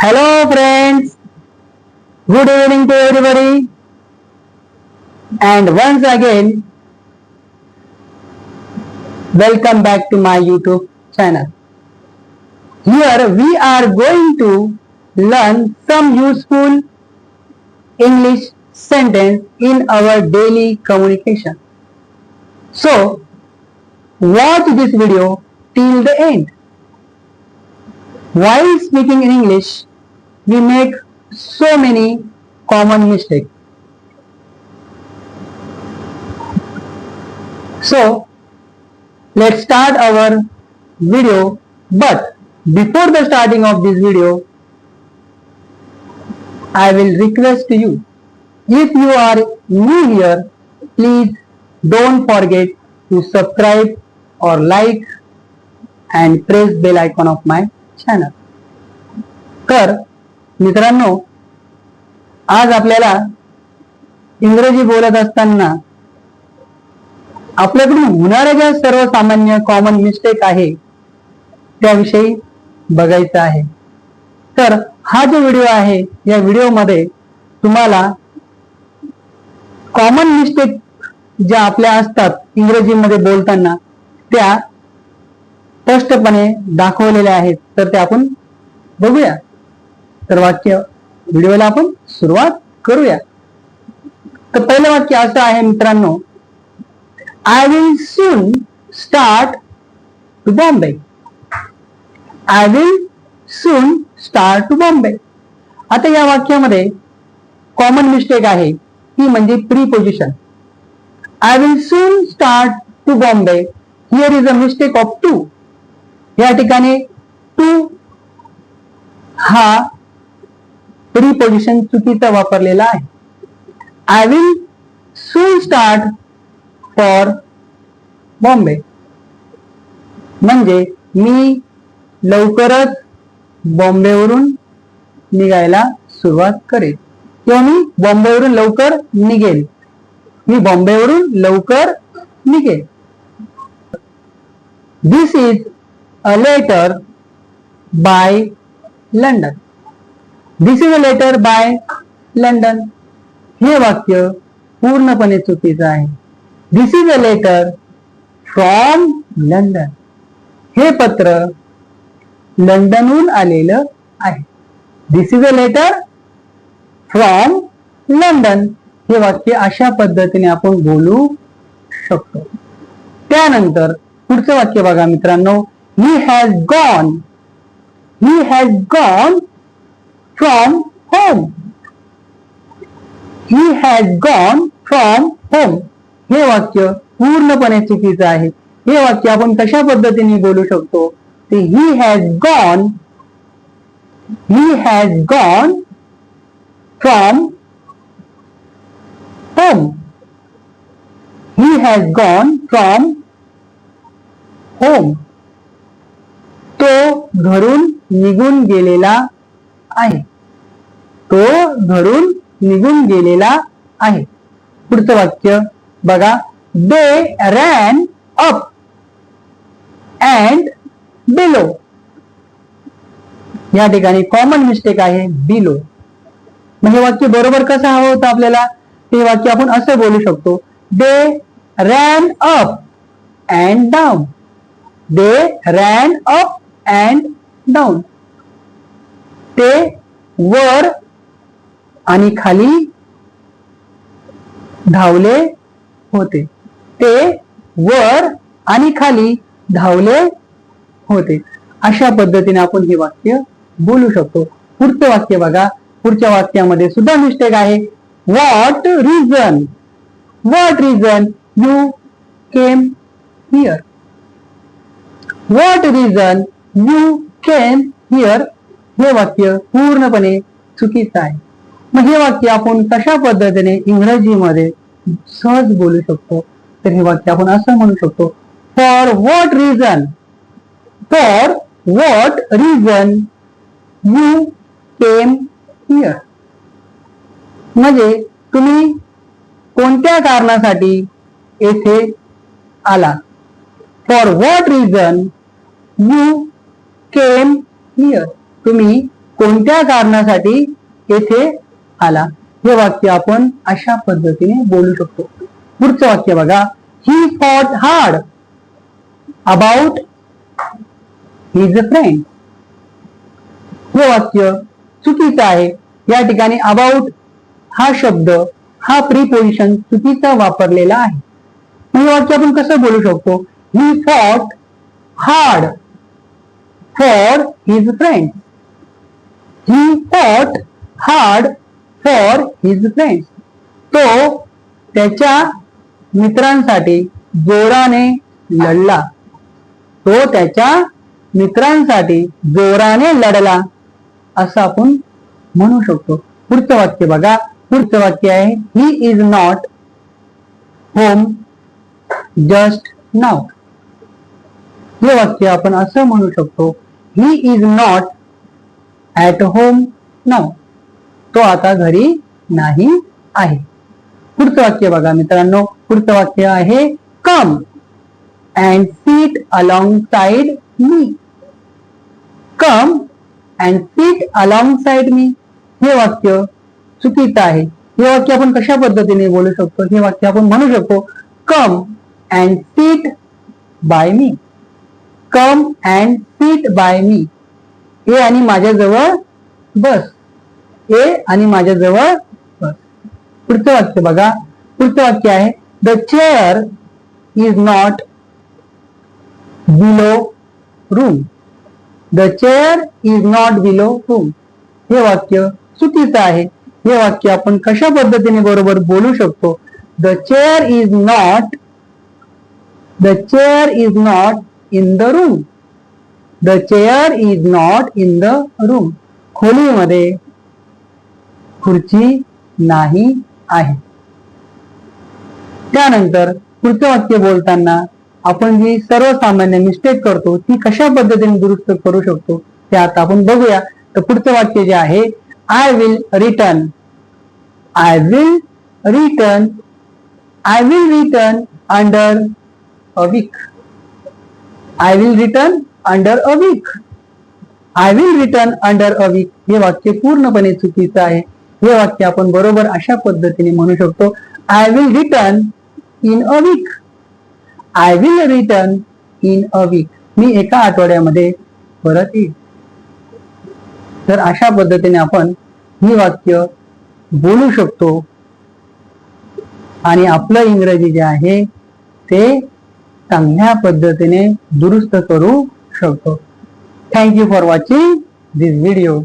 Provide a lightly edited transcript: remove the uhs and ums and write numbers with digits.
Hello friends, good evening to everybody, and once again welcome back to my YouTube channel. Here we are going to learn some useful English sentence in our daily communication. So watch this video till the end. While speaking in English, we make so many common mistakes. So let's start our video, but before the starting of this video, I will request you, if you are new here, please don't forget to subscribe or like and press bell icon of my channel. तर मित्रांनो, आज आपल्याला इंग्रजी बोलत असताना आपल्याकडून होणाऱ्या ज्या सर्वसामान्य कॉमन मिस्टेक आहे त्याविषयी बघायचं आहे. तर हा जो व्हिडिओ आहे, या व्हिडिओमध्ये तुम्हाला कॉमन मिस्टेक ज्या आपल्या असतात इंग्रजीमध्ये बोलताना त्या स्पष्टपणे दाखवलेल्या आहेत. तर ते आपण बघूया. तर व्हिडिओला आपण सुरुवात करूया. तर पहिलं वाक्य असं आहे मित्रांनो, I will soon start to Bombay. I will soon start to Bombay. आता या वाक्यामध्ये कॉमन मिस्टेक आहे ती म्हणजे preposition. I will soon start to Bombay. Here is a mistake of to. या ठिकाणी टू हा प्रीपोजिशन चुकीचा वापरलेला आहे. I will soon start for Bombay म्हणजे मी लवकरच बॉम्बेवरून निघायला सुरुवात करेल किंवा मी बॉम्बेवरून लवकर निघेल. मी बॉम्बेवरून लवकर निघेल. This is a letter by London. This is a letter by London. हे वाक्य पूर्णपणे चुकीचं आहे. This is a letter from London. हे पत्र लंडनहून आलेलं आहे. This is a letter from London. हे वाक्य अशा पद्धतीने आपण बोलू शकतो. त्यानंतर पुढचं वाक्य बघा मित्रांनो, he has gone. He has gone from home. He has gone from home. हे वाक्य पूर्णपणे चुकीचं आहे. हे वाक्य आपण कशा पद्धतीने बोलू शकतो ते he has gone. He has gone from home. He has gone from home. तो घरून निघून गेलेला आहे. तो घरून निघून गेलेला आहे. पुढचं वाक्य बघा, दे रॅन अप अँड बिलो. या ठिकाणी कॉमन मिस्टेक आहे बिलो. म्हणजे वाक्य बरोबर कसं हवं होतं आपल्याला, ते वाक्य आपण असं बोलू शकतो, they ran up and down. They ran up and down. ते वर आणि खाली धावले होते. ते वर आणि खाली धावले होते. अशा पद्धतीने आपण हे वाक्य बोलू शकतो. पुढचं वाक्य बघा. पुढच्या वाक्यामध्ये सुद्धा मिस्टेक आहे. What reason. What reason you came here. What reason you came here. हे वाक्य पूर्णपणे चुकीचं आहे. मग हे वाक्य आपण कशा पद्धतीने इंग्रजीमध्ये सहज बोलू शकतो, तर हे वाक्य आपण असं म्हणू शकतो, for what reason. For what reason you came here. म्हणजे तुम्ही कोणत्या कारणासाठी येथे आला. For what reason you came here. तुम्ही कोणत्या कारणासाठी येथे आला. हे वाक्य आपण अशा पद्धतीने बोलू शकतो. पुढचं वाक्य बघा. He fought hard about his friend. हे वाक्य चुकीचं आहे. या ठिकाणी अबाउट हा शब्द हा प्रीपोजिशन चुकीचा वापरलेला आहे. हे वाक्य आपण कसं बोलू शकतो. He fought hard for his friend. He fought hard for his friends. तो त्याच्या मित्रांसाठी जोराने लढला. तो त्याच्या मित्रांसाठी जोराने लढला असं आपण म्हणू शकतो. पुढचं वाक्य बघा. पुढचं वाक्य आहे he is not home just now. हे वाक्य आपण असं म्हणू शकतो. He is not at home now. तो आता घरी नाही आहे. पुढचं वाक्य बघा मित्रांनो. पुढचं वाक्य आहे come and sit alongside me. Come and sit alongside me. हे वाक्य चुकीचं आहे. हे वाक्य आपण कशा पद्धतीने बोलू शकतो. हे वाक्य आपण म्हणू शकतो come and sit by me. Come and sit by me. ये आणि माझ्याजवळ बस. ये आणि माझ्याजवळ बस. पुढचं वाक्य बघा. पुढचं वाक्य आहे the chair is not below room. The chair is not below room. हे वाक्य चुकीचं आहे. हे वाक्य आपण कशा पद्धतीने बरोबर बोलू शकतो. The chair is not in the room. The chair is not in the room. खोलीमध्ये खुर्ची नाही आहे. त्यानंतर पुढचं वाक्य बोलताना आपण जी सर्वसामान्य मिस्टेक करतो ती कशा पद्धतीने दुरुस्त करू शकतो ते आता आपण बघूया. तर पुढचं वाक्य जे आहे I will return. I will return under a week. I will return under a week. I will return under a week. हे वाक्य पूर्णपणे चुकीचं आहे. हे वाक्य आपण बरोबर अशा पद्धतीने म्हणू शकतो I will return in a week. I will return in a week. मी एका आठवड्यामध्ये परत येईल. तर अशा पद्धतीने आपण ही वाक्य बोलू शकतो आणि आपलं इंग्रजी जे आहे ते चांगल्या पद्धतीने दुरुस्त करू शकतो. Thank you for watching this video.